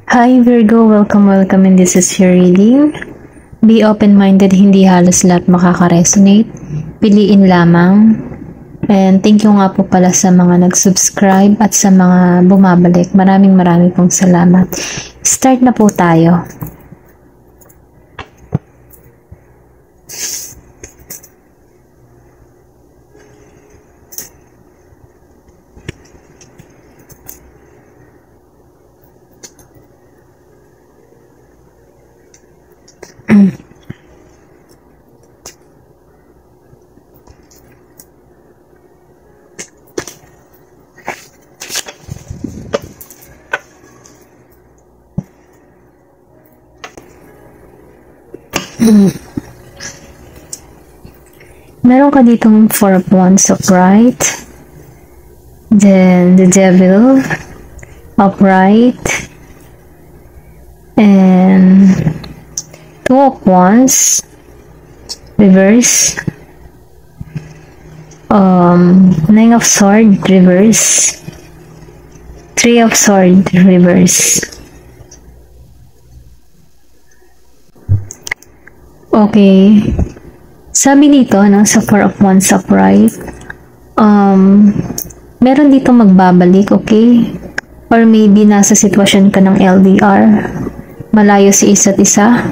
Hi Virgo, welcome and this is your reading. Be open-minded, hindi halos lahat makaka-resonate. Piliin lamang. And thank you nga po pala sa mga nag-subscribe at sa mga bumabalik. Maraming pong salamat. Start na po tayo. Meron ka ditong Four of Wands upright, then the Devil upright, and Two of Wands reverse, Nine of Swords reverse, Three of Swords reverse. Okay. Sabi dito, sa Four of Wands upright, meron dito magbabalik, okay? Or maybe nasa sitwasyon ka ng LDR, malayo si isa't isa.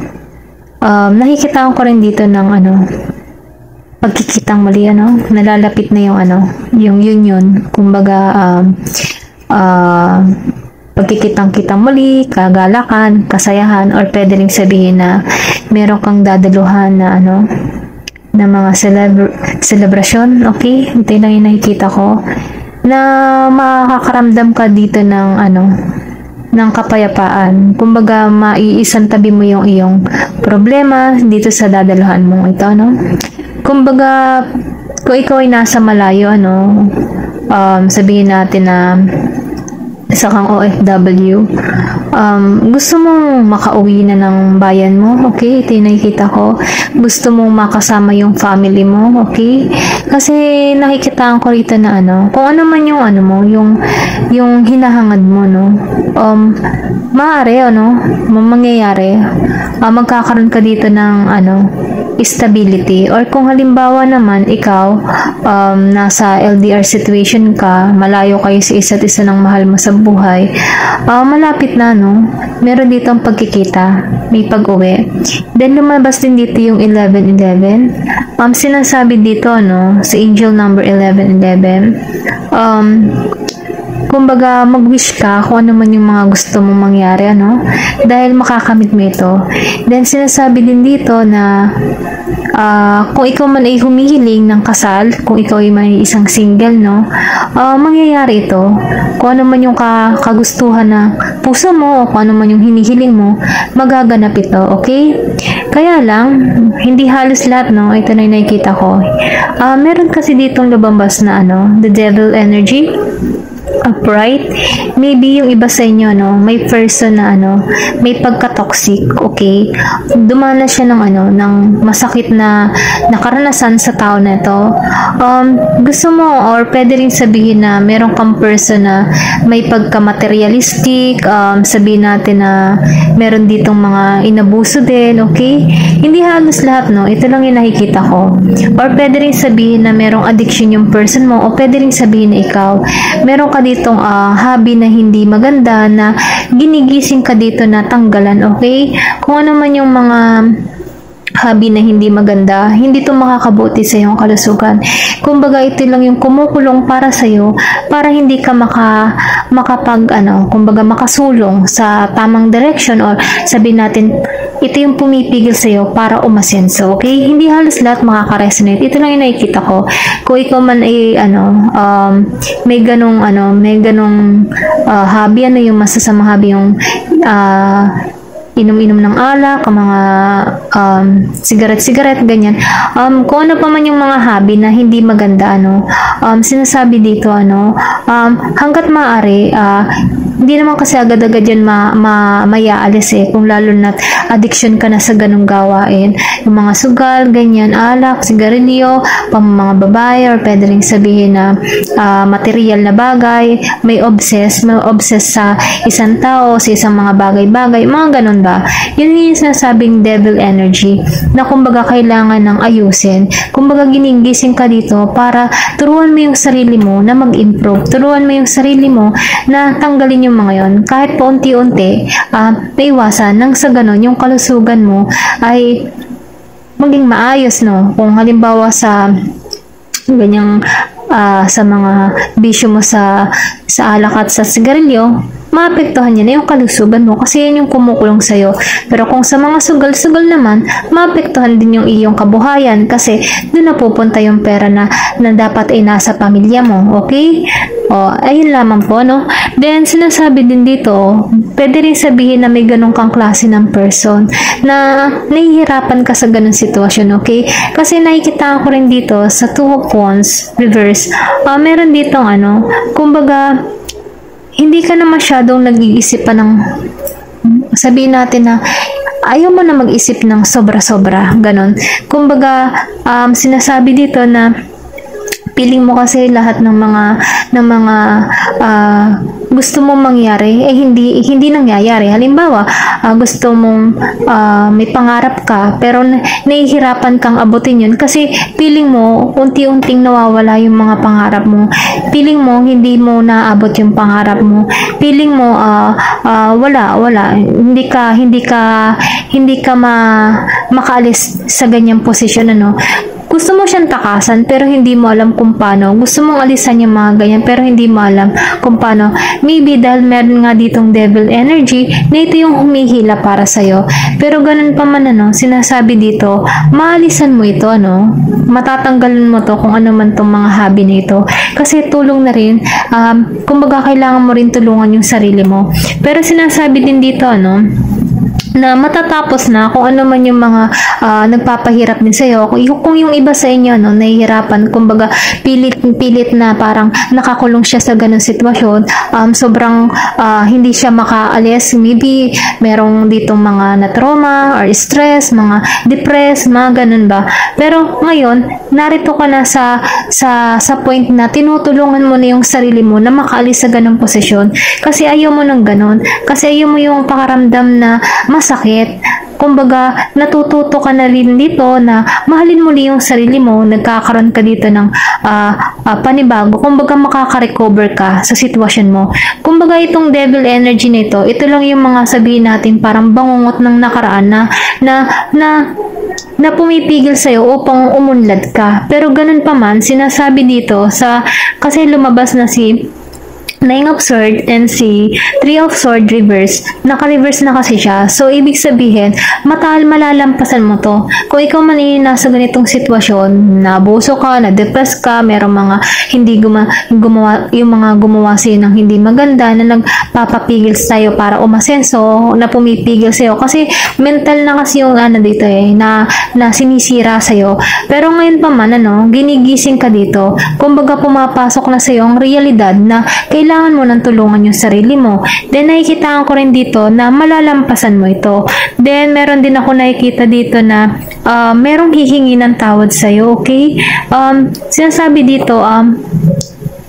Nakikita ko rin dito ng pagkikitang muli, nalalapit na yung union, kumbaga, pagkikitang-kitang muli, kagalakan, kasayahan, or pwede rin sabihin na meron kang dadaluhan na na mga celebration, okay? Ito lang yung nakikita ko na makakaramdam ka dito ng kapayapaan. Kumbaga, maiisang tabi mo yung iyong problema dito sa dadaluhan mong ito, Kumbaga, kung ikaw ay nasa malayo, sabihin natin na isa kang OFW, gusto mong makauwi na ng bayan mo, okay? Ito yung nakikita ko. Gusto mong makasama yung family mo, okay? Kasi nakikita ko rito na kung ano man yung yung hinahangad mo, maaari, mangyayari, magkakaroon ka dito ng stability, or kung halimbawa naman ikaw nasa LDR situation ka, malayo kayo sa isa't isa ng mahal mo sa buhay, malapit na, meron dito ang pagkikita, may pag-uwi. Then lumabas din dito yung 11-11. Sinasabi dito sa angel number 11-11, kumbaga mag-wish ka kung ano man yung mga gusto mong mangyari, dahil makakamit mo ito. Then sinasabi din dito na kung ikaw man ay humihiling ng kasal, kung ikaw ay may isang single, mangyayari ito. Kung ano man yung kagustuhan na puso mo, o kung ano man yung hinihiling mo, magaganap ito, okay? Kaya lang, hindi halos lahat, ito na yung nakikita ko. Meron kasi ditong lumabas na the devil energy upright. Maybe yung iba sa inyo, may person na may pagka-toxic, okay? Dumanas siya ng masakit na nakaranasan sa tao na ito. Gusto mo, or pwede rin sabihin na meron kang person na may pagka-materialistic, sabihin natin na meron ditong mga inabuso din, okay? Hindi halos lahat, ito lang yung nakikita ko. Or pwede rin sabihin na merong addiction yung person mo, o pwede rin sabihin na ikaw, meron ka ditong hobby na hindi maganda na ginigising ka dito na tanggalan, okay? Kung ano man yung mga hobby na hindi maganda, hindi ito makakabuti sa iyong kalusugan. Kumbaga, ito lang yung kumukulong para sa iyo, para hindi ka kumbaga makasulong sa tamang direction, or sabihin natin, ito yung pumipigil sa iyo para umasenso, okay? Hindi halos lahat makaka-resonate. Ito lang yung nakikita ko. Kung ikaw man ay may ganong hobby, yung masasamang hobby, yung inom-inom ng alak, mga sigaret-sigaret, ganyan. Kung ano pa man yung mga hobby na hindi maganda, sinasabi dito, hanggat maaari, hindi naman kasi agad-agad yan mayaalis kung lalo na addiction ka na sa ganung gawain. Yung mga sugal, ganyan, alak, sigarilyo, mga babae, or pwede rin sabihin na material na bagay, may obsess sa isang tao, sa isang mga bagay-bagay, mga ganun ba? Yun yung sinasabing devil energy na kumbaga kailangan ng ayusin. Kumbaga ginigising ka dito para turuan mo yung sarili mo na mag-improve. Turuan mo yung sarili mo na tanggalin yung mga yon. Kahit paunti-unti, maiwasan nang sa ganun, yung kalusugan mo ay maging maayos, no? Kung halimbawa sa ganyang sa mga bisyo mo sa alak at sa sigarilyo, maapektuhan niya na yung kalusugan mo kasi yan yung kumukulong sa'yo. Pero kung sa mga sugal-sugal naman, maapektuhan din yung iyong kabuhayan kasi doon napupunta yung pera na dapat ay nasa pamilya mo. Okay? O, ayun lamang po, no? Then, sinasabi din dito, pwede rin sabihin na may ganun kang klase ng person na nahihirapan ka sa ganun sitwasyon, okay? Kasi nakikita ko rin dito sa Two of Wands, reverse, meron ditong kumbaga, hindi ka na masyadong nag-iisip pa ng, sabihin natin na, ayaw mo na mag-isip ng sobra-sobra, ganun. Kumbaga, sinasabi dito na, feeling mo kasi lahat ng mga gusto mong mangyari hindi nangyayari. Halimbawa, gusto mong may pangarap ka pero nahihirapan kang abutin yun kasi feeling mo unti-unting nawawala yung mga pangarap mo. Feeling mo hindi mo naabot yung pangarap mo. Feeling mo wala. Hindi ka makaalis sa ganyang posisyon, Gusto mo siyang takasan pero hindi mo alam kung paano. Gusto mong alisan yung mga ganyan pero hindi mo alam kung paano. Maybe dahil meron nga ditong devil energy na ito yung humihila para sa'yo. Pero ganun pa man, sinasabi dito, maalisan mo ito, matatanggalan mo to kung ano man tong mga hobby na ito. Kasi tulong na rin, kumbaga kailangan mo rin tulungan yung sarili mo. Pero sinasabi din dito, na matatapos na kung ano man yung mga nagpapahirap din sa'yo. Kung yung iba sa inyo, nahihirapan, kumbaga pilit na parang nakakulong siya sa ganung sitwasyon, sobrang hindi siya makaalis. Maybe merong ditong mga na-trauma or stress, mga depressed, mga ganun ba. Pero ngayon, narito ka na sa point na tinutulungan mo na yung sarili mo na makaalis sa ganung posisyon. Kasi ayaw mo ng ganun. Kasi ayaw mo yung pakaramdam na masakit. Kumbaga, natututo ka na rin dito na mahalin muli yung sarili mo, nagkakaroon ka dito ng panibago. Kumbaga, makaka-recover ka sa sitwasyon mo. Kumbaga, itong devil energy nito, ito lang yung mga sabihin natin parang bangungot ng nakaraan na pumipigil sa'yo upang umunlad ka. Pero ganun pa man, sinasabi dito kasi lumabas na si Nine of Swords and si Three of Swords reverse. Naka-reverse na kasi siya. So, ibig sabihin, malalampasan mo to. Kung ikaw man nasa ganitong sitwasyon, nabuso ka, na-depress ka, merong mga hindi gumawa sa'yo ng hindi maganda, na nagpapapigil sa'yo para umasenso, na pumipigil sa'yo. Kasi, mental na kasi yung dito na sinisira sa'yo. Pero ngayon pa man, ginigising ka dito. Kumbaga, pumapasok na sa'yo ang realidad na kailangan mo ng tulungan yung sarili mo. Then, nakikitaan ko rin dito na malalampasan mo ito. Then, meron din ako nakikita dito na merong hihingi ng tawad sa'yo, okay? Sinasabi dito,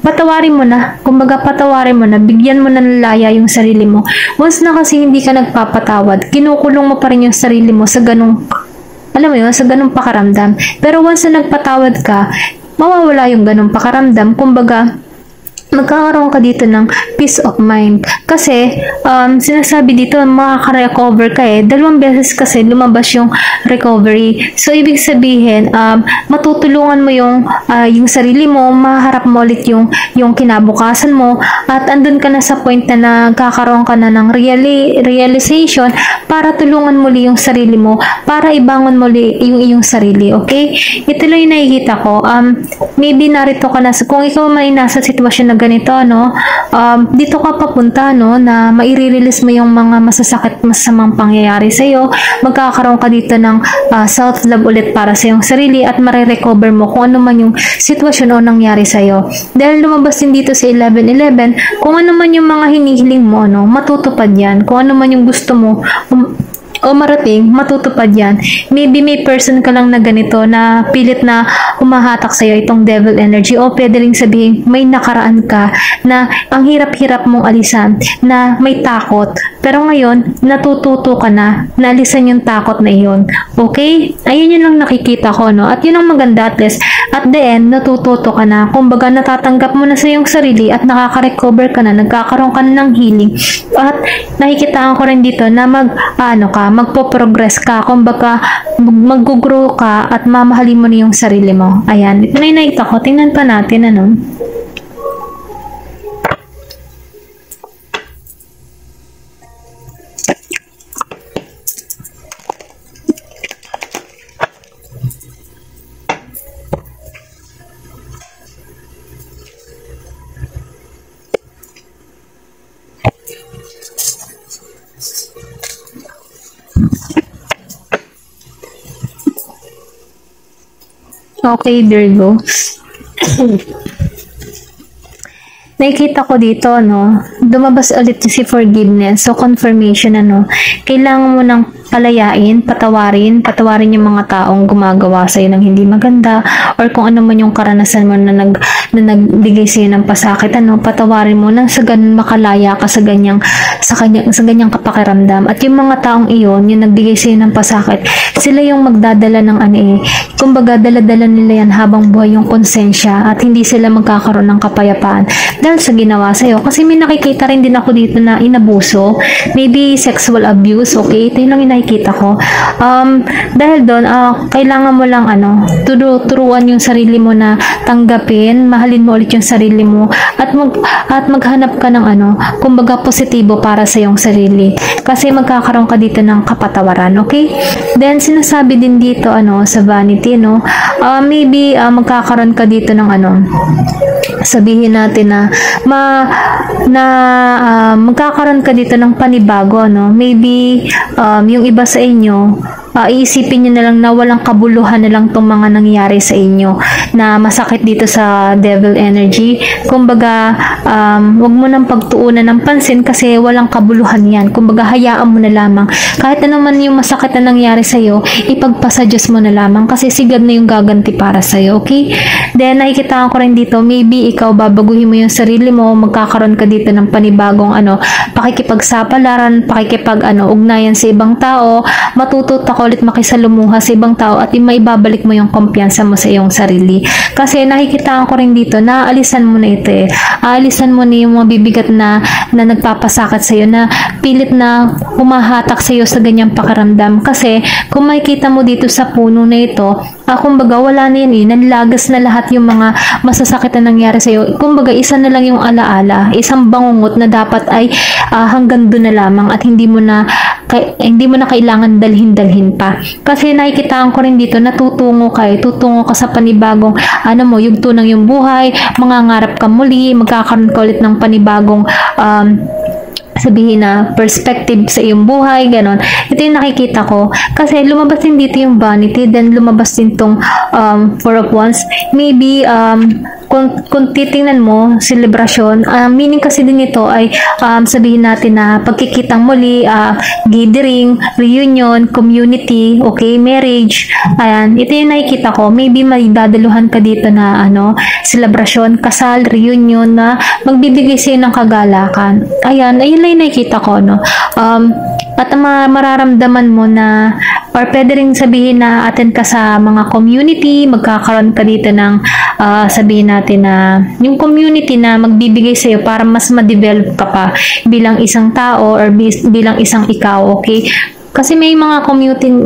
patawarin mo na. Kumbaga, patawarin mo na. Bigyan mo ng laya yung sarili mo. Once na kasi hindi ka nagpapatawad, kinukulong mo pa rin yung sarili mo sa ganung, alam mo yun, sa ganung pakaramdam. Pero once na nagpatawad ka, mawawala yung ganung pakaramdam. Kumbaga, magkakaroon ka dito ng peace of mind. Kasi, sinasabi dito, makaka-recover ka 2 beses kasi lumabas yung recovery. So, ibig sabihin, matutulungan mo yung sarili mo, maharap mo ulit yung kinabukasan mo, at andun ka na sa point na nagkakaroon ka na ng realization para tulungan muli yung sarili mo, para ibangon muli yung iyong sarili, okay? Ito lang yung nakikita ko. Maybe narito ka na, kung ikaw may nasa sitwasyon na ganito, no, dito ka papunta, no, na maire-release mo yung mga masasakit, masamang pangyayari sa'yo, magkakaroon ka dito ng self-love ulit para sa iyong sarili at marirecover mo kung ano man yung sitwasyon o nangyari sa'yo. Dahil lumabas din dito sa 11-11, kung ano man yung mga hinihiling mo, no, matutupad yan. Kung ano man yung gusto mo, o marating, matutupad yan. Maybe may person ka lang na ganito na pilit na humahatak sa'yo itong devil energy, o pwede rin sabihin may nakaraan ka na ang hirap-hirap mong alisan, na may takot, pero ngayon natututo ka na alisan yung takot na iyon. Okay? Ayun yun lang nakikita ko, no? At yun ang maganda, at least at the end natututo ka na, kumbaga natatanggap mo na sa iyong sarili at nakaka-recover ka na, nagkakaroon ka na ng healing, at nakikitaan ko rin dito na magpo-progress ka, kumbaga mag-grow ka at mamahalin mo na yung sarili mo. Ayan, ito na yung nakita ko. Tingnan pa natin, ano. Okay, Virgo. Nakikita ko dito, no, lumabas ulit si forgiveness. So, confirmation, ano, kailangan mo ng palayain, patawarin yung mga taong gumagawa sa'yo ng hindi maganda, or kung ano man yung karanasan mo na nagbigay sa'yo ng pasakit, ano, patawarin mo nang sa ganun makalaya ka sa ganyang kapakiramdam. At yung mga taong iyon, yung nagbigay sa'yo ng pasakit, sila yung magdadala ng kumbaga dala-dala nila yan habang buhay yung konsensya, at hindi sila magkakaroon ng kapayapaan dahil sa ginawa sa'yo. Kasi may nakikita rin din ako dito na inabuso, maybe sexual abuse. Okay, ito yung lang nakikita ko. Dahil doon, kailangan mo lang turuan yung sarili mo na tanggapin, mahalin mo ulit yung sarili mo, at maghanap ka ng kumbaga positibo para sa iyong sarili. Kasi magkakaroon ka dito ng kapatawaran, okay? Then sinasabi din dito sa vanity, no? Maybe magkakaroon ka dito ng sabihin natin magkakaroon ka dito ng panibago, no? Maybe yung iba sa inyo, iisipin nyo na lang na walang kabuluhan na lang itong mga nangyari sa inyo na masakit dito sa devil energy. Kumbaga, wag mo nang pagtuunan ng pansin kasi walang kabuluhan yan. Kumbaga, hayaan mo na lamang. Kahit ano man yung masakit na nangyari sa'yo, ipagpasa Diyos mo na lamang kasi si God na yung gaganti para sa'yo, okay? Then, nakikita ko rin dito, maybe ikaw babaguhin mo yung sarili mo, magkakaroon ka dito ng panibagong pakikipagsapalaran, ugnayan sa ibang tao, matututo ka ulit makisalumuha sa ibang tao, at maibabalik mo yung kumpiyansa mo sa iyong sarili. Kasi nakikita ko rin dito na aalisan mo na ito aalisan mo na yung mga bibigat na nagpapasakit sa iyo, na pilit na humahatak sa iyo sa ganyang pakiramdam. Kasi kung makikita mo dito sa puno na ito, kumbaga wala na yan nanlagas na lahat yung mga masasakit na nangyari sa iyo. Kumbaga isa na lang yung alaala, isang bangungot na dapat ay hanggang doon na lamang, at hindi mo na kailangan dalhin pa. Kasi nakikitaan ko rin dito na tutungo ka sa panibagong yugto ng yung buhay, mangangarap ka muli, magkakaroon ka ulit ng panibagong sabihin na perspective sa iyong buhay, ganon. Ito yung nakikita ko. Kasi lumabas din dito yung vanity, then lumabas din tong Four of Wands. Maybe, kung titingnan mo, celebration, meaning kasi din ito ay sabihin natin na pagkikitang muli, gathering, reunion, community, okay, marriage. Ayan, ito yung nakikita ko. Maybe may dadaluhan ka dito na celebration, kasal, reunion, na magbibigay sa'yo ng kagalakan. Ayan, ayun lang yung nakikita ko, no? At mararamdaman mo na, or pwede rin sabihin na attend ka sa mga community, magkakaroon ka dito ng sabihin natin na yung community na magbibigay sa iyo para mas ma-develop ka pa bilang isang tao or bilang isang ikaw, okay? Kasi may mga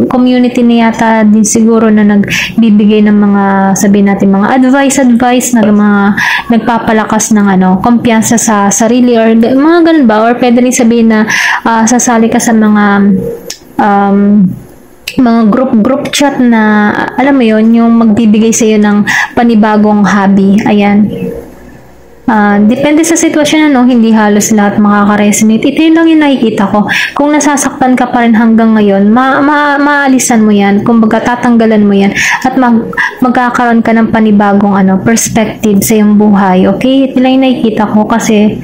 community na yata din siguro na nagbibigay ng mga, sabihin natin, mga advice na mga nagpapalakas ng kumpiyansa sa sarili, or mga ganun ba? Or pwede rin sabihin na sasali ka sa mga group chat na, alam mo yon, yung magbibigay sa iyo ng panibagong hobby. Ayan. Depende sa sitwasyon, ano, hindi halos lahat makaka-resonate. Ito yun lang yung nakikita ko. Kung nasasaktan ka pa rin hanggang ngayon, maalisan mo yan. Kumbaga, tatanggalan mo yan. At magkakaroon ka ng panibagong perspective sa iyong buhay. Okay? Ito lang yung nakikita ko kasi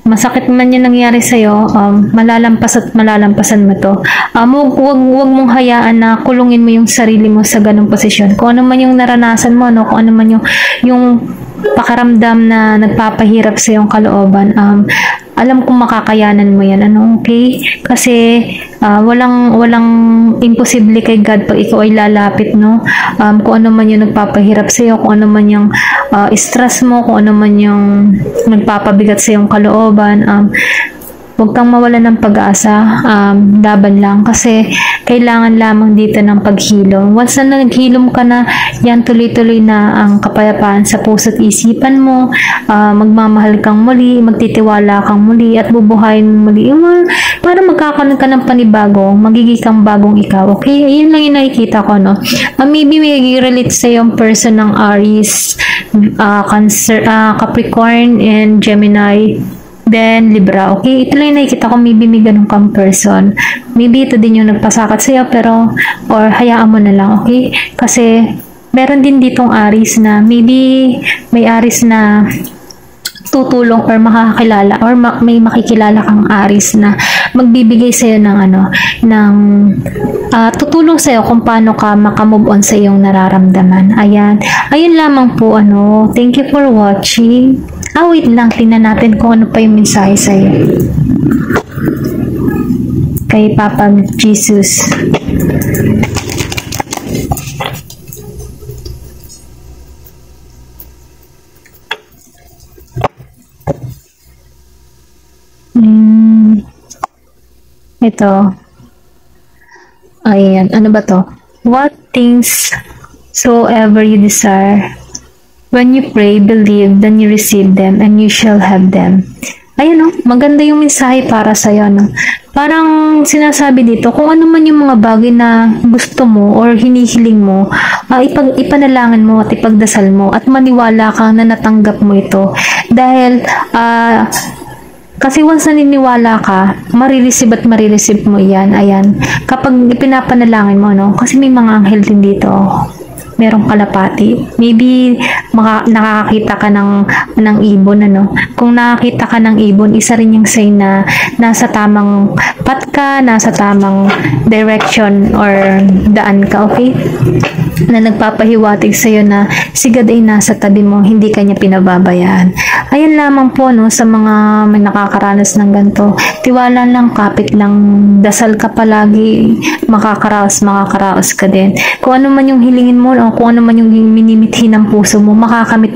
masakit man yung nangyari sa'yo, malalampas at malalampasan mo to. Wag mong hayaan na kulungin mo yung sarili mo sa ganung posisyon. Kung ano man yung naranasan mo, no? Kung ano man yung pakaramdam na nagpapahirap sa iyong kalooban, alam kong makakayanan mo yan, okay? Kasi walang imposible kay God pag ikaw ay lalapit, no? Kung ano man yung nagpapahirap sa iyo, kung ano man yung stress mo, kung ano man yung nagpapabigat sa iyong kalooban, huwag kang mawala ng pag-asa, laban lang kasi kailangan lamang dito ng paghilom. Once na naghilom ka na, yan tuloy-tuloy na ang kapayapaan sa puso't isipan mo, magmamahal kang muli, magtitiwala kang muli, at bubuhayin mo muli. Para magkakaroon ka ng panibago, magiging kang bagong ikaw. Okay? Ayun lang yung nakikita ko, no? Maybe may relate sa yung person ng Aries, Cancer, Capricorn, and Gemini, then Libra. Okay, ito lang yung nakikita ko, maybe may ganun kang person. Maybe ito din yung nagpasakit sa'yo, pero, or hayaan mo na lang, okay? Kasi, meron din ditong Aries na, maybe may Aries na tutulong or makakilala or may makikilala kang Aries na magbibigay sa'yo ng tutulong sa'yo kung paano ka makamove on sa iyong nararamdaman. Ayun lamang po, thank you for watching. Wait lang, tingnan natin kung ano pa yung mensahe sa'yo. Kay Papa Jesus. Ito. Ayan, ano ba to? What things soever you desire, when you pray, believe, then you receive them, and you shall have them. Ayun, maganda yung mensahe para sa'yo, no? Parang sinasabi dito, kung ano man yung mga bagay na gusto mo or hinihiling mo, ipanalangin mo at ipagdasal mo at maniwala ka na natanggap mo ito. Dahil, kasi once naniniwala ka, marireceive at marireceive mo yan. Ayan. Kapag ipinapanalangin mo, no? Kasi may mga anghel din dito. Merong kalapati. Maybe nakakakita ka ng ibon, Kung nakakita ka ng ibon, isa rin yung sign na nasa tamang path ka, nasa tamang direction or daan ka, okay? Na nagpapahiwatig sa'yo na si God ay nasa tabi mo, hindi kanya pinababayaan. Ayun lamang po, sa mga may nakakaranas ng ganito. Tiwala lang, kapit lang, dasal ka palagi, makakaraos ka din. Kung ano man yung hilingin mo, kung ano man yung minimithi ng puso mo, makakamit.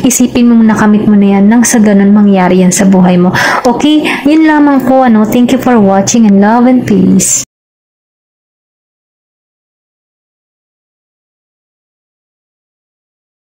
Isipin mo nakamit mo na yan, nang sa ganun mangyari yan sa buhay mo. Okay? Yun lamang po, Thank you for watching, and love and peace.